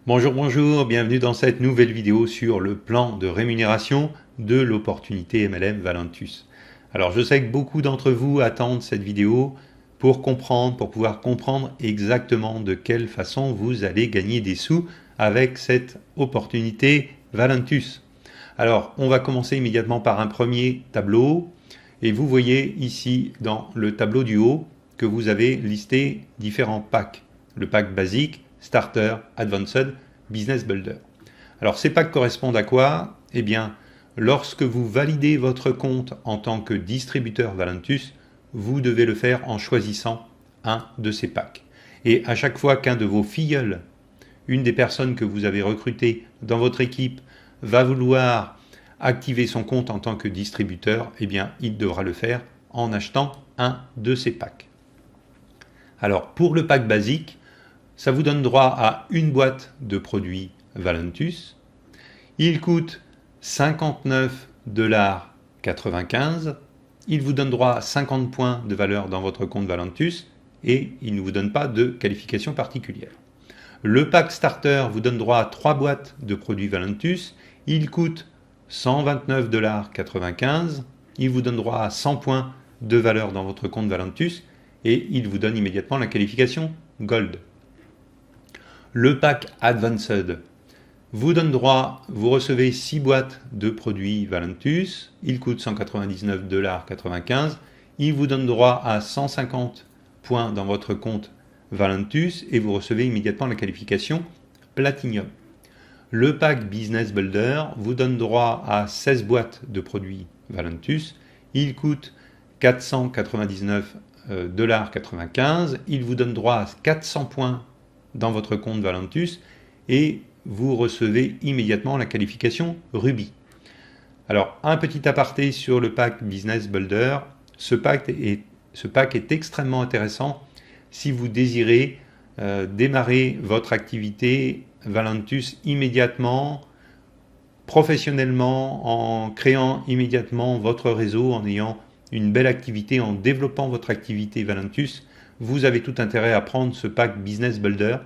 Bonjour, bonjour, bienvenue dans cette nouvelle vidéo sur le plan de rémunération de l'opportunité MLM Valentus. Alors je sais que beaucoup d'entre vous attendent cette vidéo pour pouvoir comprendre exactement de quelle façon vous allez gagner des sous avec cette opportunité Valentus. Alors on va commencer immédiatement par un premier tableau et vous voyez ici dans le tableau du haut que vous avez listé différents packs. Le pack basique, Starter, Advanced, Business Builder. Alors ces packs correspondent à quoi? Eh bien, lorsque vous validez votre compte en tant que distributeur Valentus, vous devez le faire en choisissant un de ces packs. Et à chaque fois qu'un de vos filleuls, une des personnes que vous avez recrutées dans votre équipe, va vouloir activer son compte en tant que distributeur, eh bien, il devra le faire en achetant un de ces packs. Alors, pour le pack basique, ça vous donne droit à une boîte de produits Valentus. Il coûte 59,95 $. Il vous donne droit à 50 points de valeur dans votre compte Valentus et il ne vous donne pas de qualification particulière. Le pack Starter vous donne droit à 3 boîtes de produits Valentus. Il coûte 129,95 $. Il vous donne droit à 100 points de valeur dans votre compte Valentus et il vous donne immédiatement la qualification Gold. Le pack Advanced vous donne droit, vous recevez 6 boîtes de produits Valentus, il coûte 199,95 $. Il vous donne droit à 150 points dans votre compte Valentus et vous recevez immédiatement la qualification Platinum. Le pack Business Builder vous donne droit à 16 boîtes de produits Valentus, il coûte 499,95 $. Il vous donne droit à 400 points dans votre compte Valentus et vous recevez immédiatement la qualification Ruby. Alors, un petit aparté sur le pack Business Builder. Ce pack est extrêmement intéressant si vous désirez démarrer votre activité Valentus immédiatement, professionnellement, en créant immédiatement votre réseau, en ayant une belle activité, en développant votre activité Valentus. Vous avez tout intérêt à prendre ce pack Business Builder,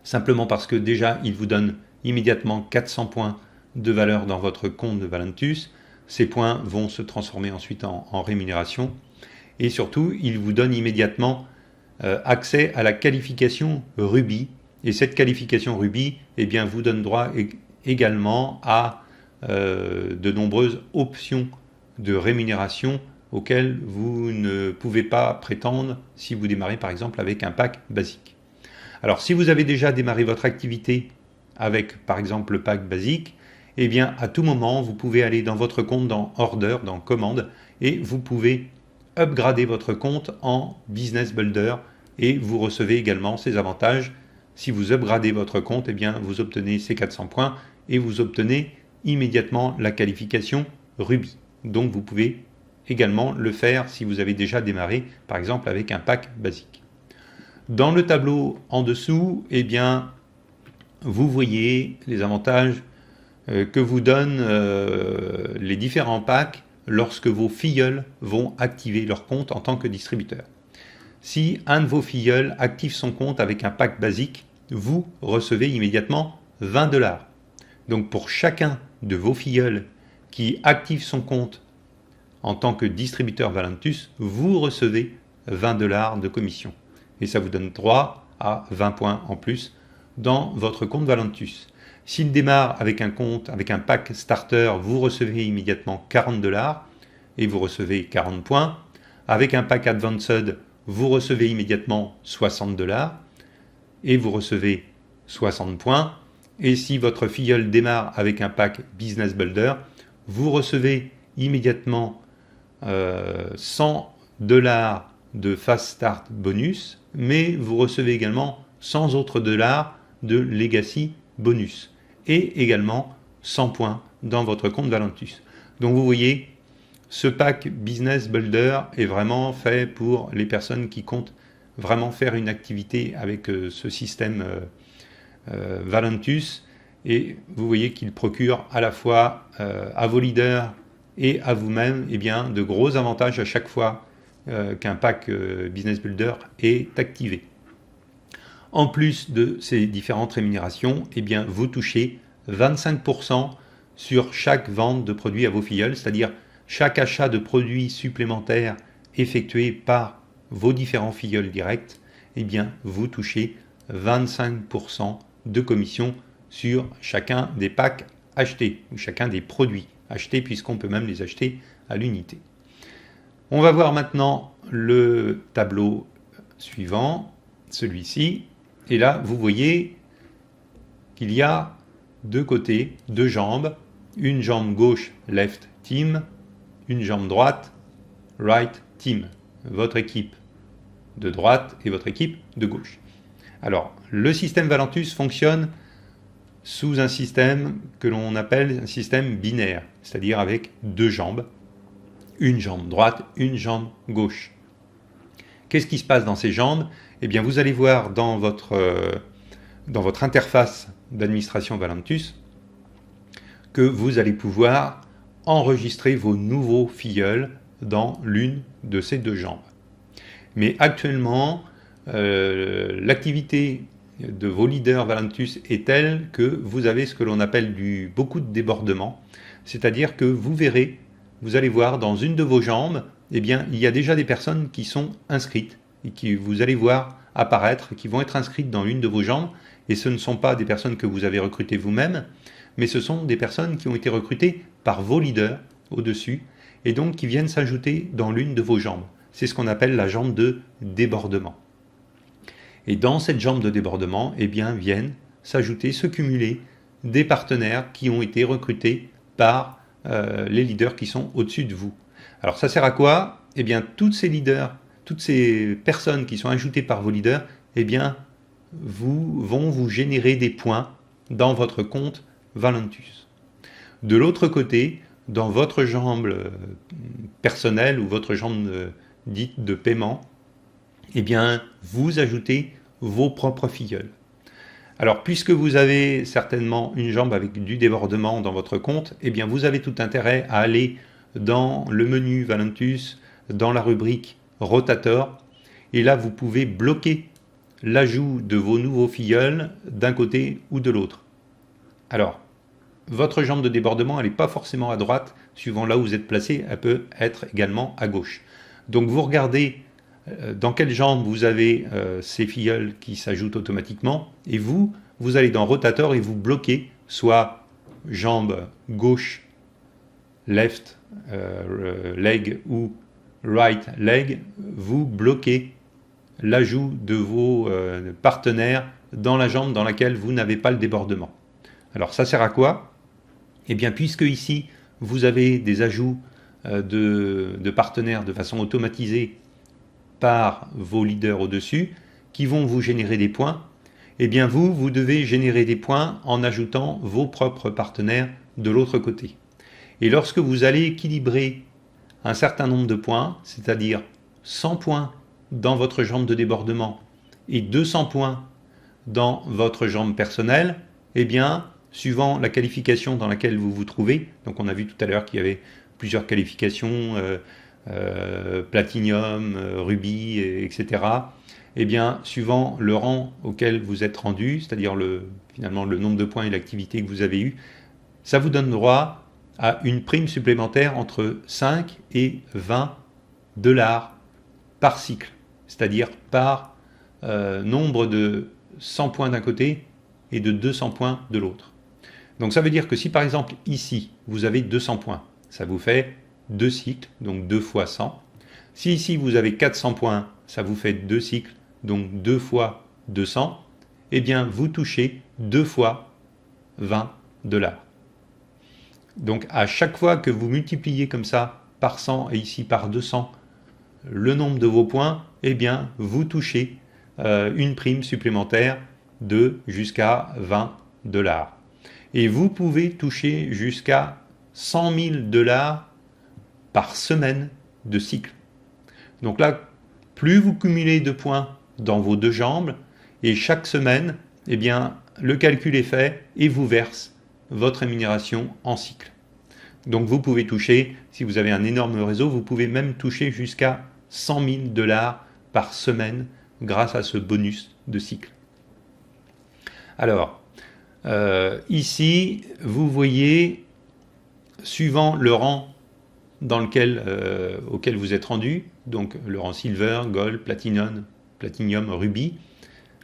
simplement parce que déjà, il vous donne immédiatement 400 points de valeur dans votre compte de Valentus. Ces points vont se transformer ensuite en rémunération. Et surtout, il vous donne immédiatement accès à la qualification Ruby. Et cette qualification Ruby eh bien, vous donne droit également à de nombreuses options de rémunération auxquelles vous ne pouvez pas prétendre si vous démarrez par exemple avec un pack basique. Alors si vous avez déjà démarré votre activité avec par exemple le pack basique, eh bien à tout moment vous pouvez aller dans votre compte dans Order, dans Commande, et vous pouvez upgrader votre compte en Business Builder et vous recevez également ces avantages. Si vous upgradez votre compte, eh bien vous obtenez ces 400 points et vous obtenez immédiatement la qualification Ruby. Donc vous pouvez également le faire si vous avez déjà démarré par exemple avec un pack basique. Dans le tableau en dessous, eh bien, vous voyez les avantages que vous donnent les différents packs lorsque vos filleuls vont activer leur compte en tant que distributeur. Si un de vos filleuls active son compte avec un pack basique, vous recevez immédiatement 20 $. Donc pour chacun de vos filleuls qui active son compte en tant que distributeur Valentus, vous recevez 20 $ de commission. Et ça vous donne droit à 20 points en plus dans votre compte Valentus. S'il démarre avec un compte, avec un pack Starter, vous recevez immédiatement 40 $ et vous recevez 40 points. Avec un pack Advanced, vous recevez immédiatement 60 $ et vous recevez 60 points. Et si votre filleul démarre avec un pack Business Builder, vous recevez immédiatement 100 $ de Fast Start bonus, mais vous recevez également 100 autres dollars de Legacy bonus et également 100 points dans votre compte Valentus. Donc vous voyez, ce pack Business Builder est vraiment fait pour les personnes qui comptent vraiment faire une activité avec ce système Valentus, et vous voyez qu'il procure à la fois à vos leaders et à vous-même eh bien, de gros avantages à chaque fois qu'un pack Business Builder est activé. En plus de ces différentes rémunérations, eh bien, vous touchez 25% sur chaque vente de produits à vos filleuls, c'est-à-dire chaque achat de produits supplémentaires effectué par vos différents filleuls directs, eh bien, vous touchez 25% de commission sur chacun des packs achetés, ou chacun des produits achetés, puisqu'on peut même les acheter à l'unité. On va voir maintenant le tableau suivant, celui-ci. Et là, vous voyez qu'il y a deux côtés, deux jambes, une jambe gauche, left team, une jambe droite, right team, votre équipe de droite et votre équipe de gauche. Alors, le système Valentus fonctionne sous un système que l'on appelle un système binaire, c'est-à-dire avec deux jambes, une jambe droite, une jambe gauche. Qu'est-ce qui se passe dans ces jambes? Eh bien, vous allez voir dans votre interface d'administration Valentus que vous allez pouvoir enregistrer vos nouveaux filleuls dans l'une de ces deux jambes. Mais actuellement, l'activité de vos leaders Valentus est telle que vous avez ce que l'on appelle beaucoup de débordement, c'est-à-dire que vous verrez, vous allez voir dans une de vos jambes, eh bien, il y a déjà des personnes qui sont inscrites et qui vous allez voir apparaître, qui vont être inscrites dans l'une de vos jambes, et ce ne sont pas des personnes que vous avez recrutées vous-même, mais ce sont des personnes qui ont été recrutées par vos leaders au-dessus, et donc qui viennent s'ajouter dans l'une de vos jambes. C'est ce qu'on appelle la jambe de débordement. Et dans cette jambe de débordement, eh bien, viennent s'ajouter, se cumuler des partenaires qui ont été recrutés par les leaders qui sont au-dessus de vous. Alors ça sert à quoi? Eh bien, tous ces leaders, toutes ces personnes qui sont ajoutées par vos leaders, eh bien, vont vous générer des points dans votre compte Valentus. De l'autre côté, dans votre jambe personnelle ou votre jambe dite de paiement, eh bien, vous ajoutez vos propres filleuls. Alors, puisque vous avez certainement une jambe avec du débordement dans votre compte, eh bien, vous avez tout intérêt à aller dans le menu Valentus, dans la rubrique Rotator, et là, vous pouvez bloquer l'ajout de vos nouveaux filleuls d'un côté ou de l'autre. Alors, votre jambe de débordement, elle n'est pas forcément à droite, suivant là où vous êtes placé, elle peut être également à gauche. Donc, vous regardez dans quelle jambe vous avez ces filleuls qui s'ajoutent automatiquement, et vous allez dans Rotator et vous bloquez soit jambe gauche, left leg ou right leg, vous bloquez l'ajout de vos partenaires dans la jambe dans laquelle vous n'avez pas le débordement. Alors ça sert à quoi? Eh bien, puisque ici vous avez des ajouts de partenaires de façon automatisée par vos leaders au-dessus, qui vont vous générer des points, eh bien vous devez générer des points en ajoutant vos propres partenaires de l'autre côté. Et lorsque vous allez équilibrer un certain nombre de points, c'est-à-dire 100 points dans votre jambe de débordement et 200 points dans votre jambe personnelle, eh bien, suivant la qualification dans laquelle vous vous trouvez, donc on a vu tout à l'heure qu'il y avait plusieurs qualifications, Platinum, Ruby, etc. Eh bien, suivant le rang auquel vous êtes rendu, c'est-à-dire finalement le nombre de points et l'activité que vous avez eu, ça vous donne droit à une prime supplémentaire entre 5 et 20 $ par cycle, c'est-à-dire par nombre de 100 points d'un côté et de 200 points de l'autre. Donc ça veut dire que si par exemple ici vous avez 200 points, ça vous fait 2 cycles, donc 2 fois 100. Si ici vous avez 400 points, ça vous fait 2 cycles, donc 2 fois 200. Eh bien vous touchez 2 fois 20 $. Donc à chaque fois que vous multipliez comme ça par 100 et ici par 200 le nombre de vos points, eh bien vous touchez une prime supplémentaire de jusqu'à 20 $. Et vous pouvez toucher jusqu'à 100 000 $ par semaine de cycle. Donc là, plus vous cumulez de points dans vos deux jambes, et chaque semaine, eh bien, le calcul est fait et vous verse votre rémunération en cycle. Donc vous pouvez toucher, si vous avez un énorme réseau, vous pouvez même toucher jusqu'à 100 000 $ par semaine grâce à ce bonus de cycle. Alors, ici, vous voyez, suivant le rang auquel vous êtes rendu, donc le rang Silver, Gold, Platinum, Ruby.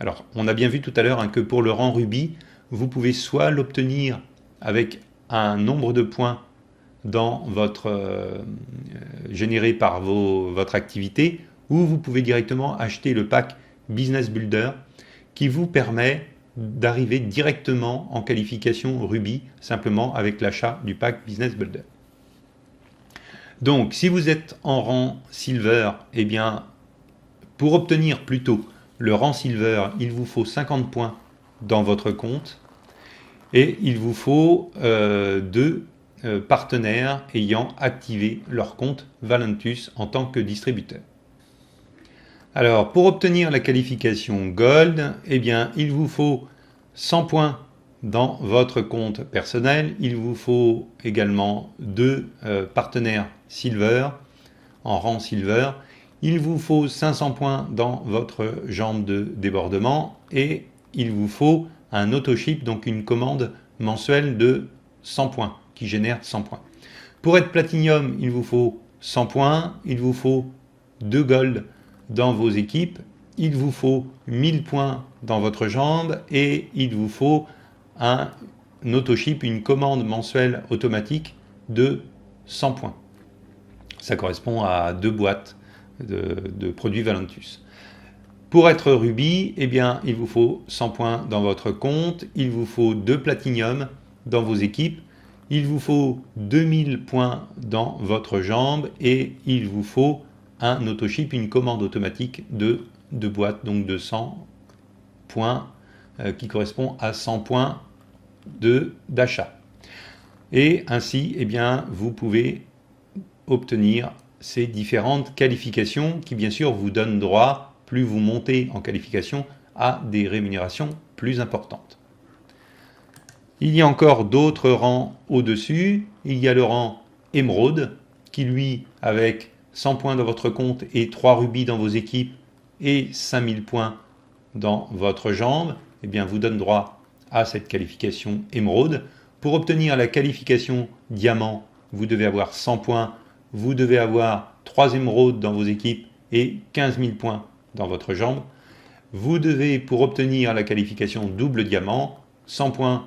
Alors, on a bien vu tout à l'heure que pour le rang Ruby, vous pouvez soit l'obtenir avec un nombre de points généré par votre activité, ou vous pouvez directement acheter le pack Business Builder qui vous permet d'arriver directement en qualification Ruby simplement avec l'achat du pack Business Builder. Donc, si vous êtes en rang Silver, eh bien, pour obtenir plutôt le rang Silver, il vous faut 50 points dans votre compte et il vous faut 2 partenaires ayant activé leur compte Valentus en tant que distributeur. Alors, pour obtenir la qualification Gold, eh bien, il vous faut 100 points dans votre compte personnel. Il vous faut également 2 partenaires Silver, en rang Silver. Il vous faut 500 points dans votre jambe de débordement et il vous faut un autoship, donc une commande mensuelle de 100 points, qui génère 100 points. Pour être Platinum, il vous faut 100 points, il vous faut 2 Gold dans vos équipes, il vous faut 1000 points dans votre jambe et il vous faut un autoship, une commande mensuelle automatique de 100 points. Ça correspond à 2 boîtes de produits Valentus. Pour être Ruby, eh bien, il vous faut 100 points dans votre compte, il vous faut 2 Platinum dans vos équipes, il vous faut 2000 points dans votre jambe et il vous faut un autoship, une commande automatique de 2 boîtes, donc de 100 points, qui correspond à 100 points d'achat. Et ainsi, eh bien, vous pouvez obtenir ces différentes qualifications qui, bien sûr, vous donnent droit, plus vous montez en qualification, à des rémunérations plus importantes. Il y a encore d'autres rangs au-dessus. Il y a le rang Émeraude, qui lui, avec 100 points dans votre compte et 3 rubis dans vos équipes et 5000 points dans votre jambe, eh bien, vous donne droit à cette qualification Émeraude. Pour obtenir la qualification Diamant, vous devez avoir 100 points, vous devez avoir 3 émeraudes dans vos équipes et 15 000 points dans votre jambe. Vous devez, pour obtenir la qualification double diamant, 100 points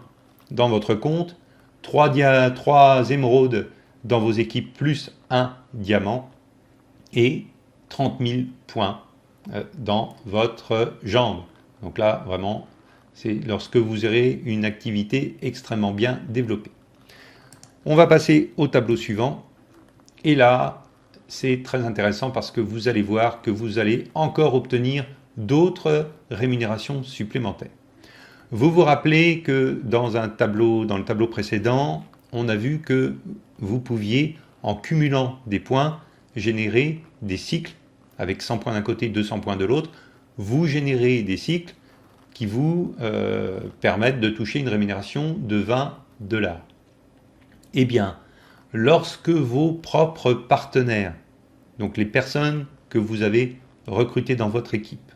dans votre compte, 3 émeraudes dans vos équipes plus 1 diamant et 30 000 points dans votre jambe. Donc là, vraiment, c'est lorsque vous aurez une activité extrêmement bien développée. On va passer au tableau suivant. Et là, c'est très intéressant parce que vous allez voir que vous allez encore obtenir d'autres rémunérations supplémentaires. Vous vous rappelez que dans le tableau précédent, on a vu que vous pouviez, en cumulant des points, générer des cycles avec 100 points d'un côté, 200 points de l'autre. Vous générez des cycles qui vous permettent de toucher une rémunération de 20 $. Eh bien, lorsque vos propres partenaires, donc les personnes que vous avez recrutées dans votre équipe,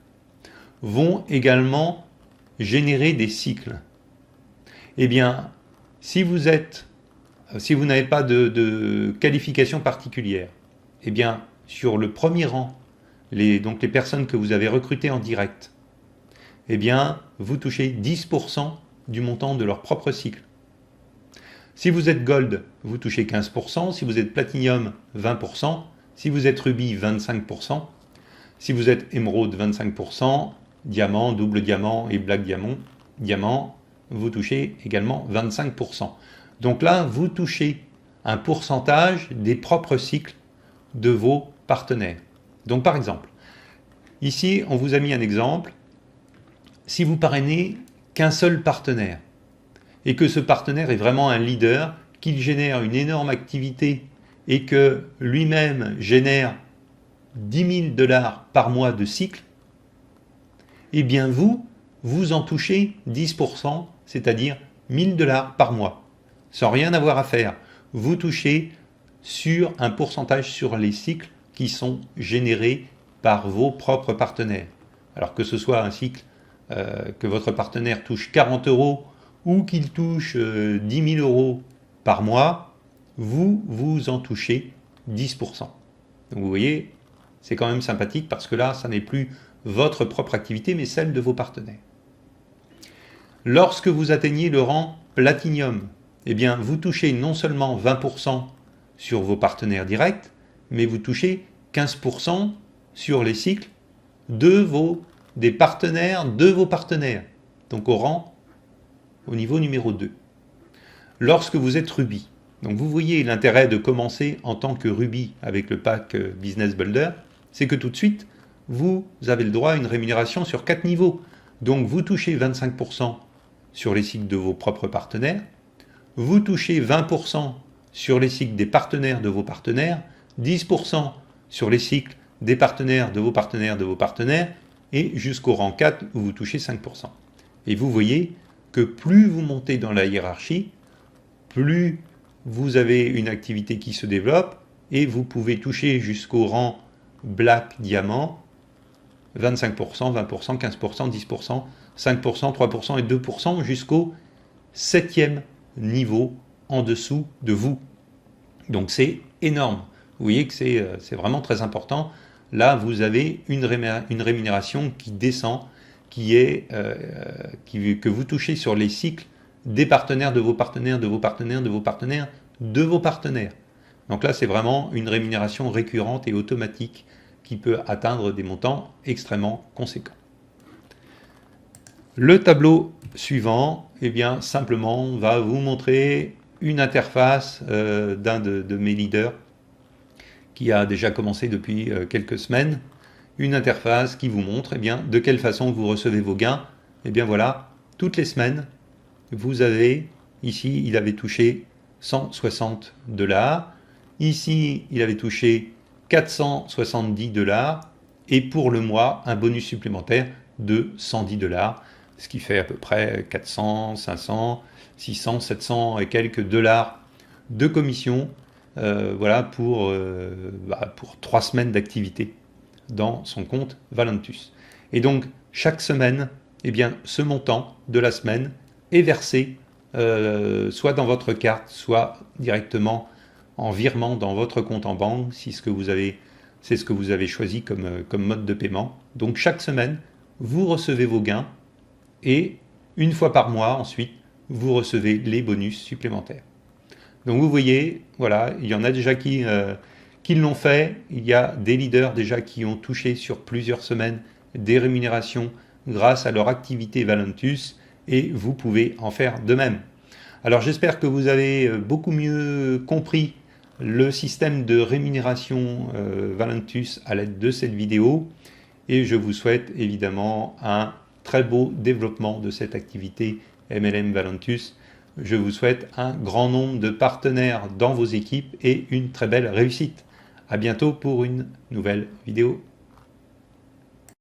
vont également générer des cycles, eh bien, si vous n'avez pas de qualification particulière, eh bien, sur le premier rang, donc les personnes que vous avez recrutées en direct, eh bien, vous touchez 10% du montant de leur propre cycle. Si vous êtes Gold, vous touchez 15%. Si vous êtes Platinum, 20%. Si vous êtes Ruby, 25%. Si vous êtes Émeraude, 25%. Diamant, double diamant et Black diamant, vous touchez également 25%. Donc là, vous touchez un pourcentage des propres cycles de vos partenaires. Donc par exemple, ici, on vous a mis un exemple. Si vous parrainez qu'un seul partenaire, et que ce partenaire est vraiment un leader, qu'il génère une énorme activité et que lui-même génère 10 000 $ par mois de cycle, eh bien vous en touchez 10%, c'est-à-dire 1000 $ par mois, sans rien avoir à faire. Vous touchez sur un pourcentage sur les cycles qui sont générés par vos propres partenaires. Alors que ce soit un cycle que votre partenaire touche 40 euros ou qu'il touche 10 000 euros par mois, vous en touchez 10%. Donc vous voyez, c'est quand même sympathique parce que là, ça n'est plus votre propre activité, mais celle de vos partenaires. Lorsque vous atteignez le rang Platinum, eh bien, vous touchez non seulement 20% sur vos partenaires directs, mais vous touchez 15% sur les cycles des partenaires de vos partenaires. Donc au niveau numéro 2. Lorsque vous êtes Ruby, donc vous voyez l'intérêt de commencer en tant que Ruby avec le pack Business Builder, c'est que tout de suite, vous avez le droit à une rémunération sur 4 niveaux. Donc vous touchez 25% sur les cycles de vos propres partenaires, vous touchez 20% sur les cycles des partenaires de vos partenaires, 10% sur les cycles des partenaires de vos partenaires de vos partenaires, et jusqu'au rang 4 où vous touchez 5%. Et vous voyez que plus vous montez dans la hiérarchie, plus vous avez une activité qui se développe, et vous pouvez toucher jusqu'au rang Black Diamant, 25%, 20%, 15%, 10%, 5%, 3% et 2% jusqu'au 7e niveau en dessous de vous. Donc c'est énorme. Vous voyez que c'est vraiment très important. Là, vous avez une rémunération qui descend, que vous touchez sur les cycles des partenaires de vos partenaires, de vos partenaires, de vos partenaires, de vos partenaires. Donc là, c'est vraiment une rémunération récurrente et automatique qui peut atteindre des montants extrêmement conséquents. Le tableau suivant, eh bien, simplement, va vous montrer une interface d'un de mes leaders qui a déjà commencé depuis quelques semaines, une interface qui vous montre eh bien, de quelle façon vous recevez vos gains. Eh bien voilà, toutes les semaines, vous avez, ici, il avait touché 160 $, ici, il avait touché 470 $, et pour le mois, un bonus supplémentaire de 110 $, ce qui fait à peu près 400, 500, 600, 700 et quelques dollars de commission voilà, pour 3 semaines d'activité dans son compte Valentus. Et donc, chaque semaine, eh bien, ce montant de la semaine est versé soit dans votre carte, soit directement en virement dans votre compte en banque, si c'est ce que vous avez choisi comme mode de paiement. Donc, chaque semaine, vous recevez vos gains et une fois par mois, ensuite, vous recevez les bonus supplémentaires. Donc vous voyez, voilà, il y en a déjà qui l'ont fait, il y a des leaders déjà qui ont touché sur plusieurs semaines des rémunérations grâce à leur activité Valentus, et vous pouvez en faire de même. Alors j'espère que vous avez beaucoup mieux compris le système de rémunération Valentus à l'aide de cette vidéo, et je vous souhaite évidemment un très beau développement de cette activité MLM Valentus. Je vous souhaite un grand nombre de partenaires dans vos équipes et une très belle réussite. À bientôt pour une nouvelle vidéo.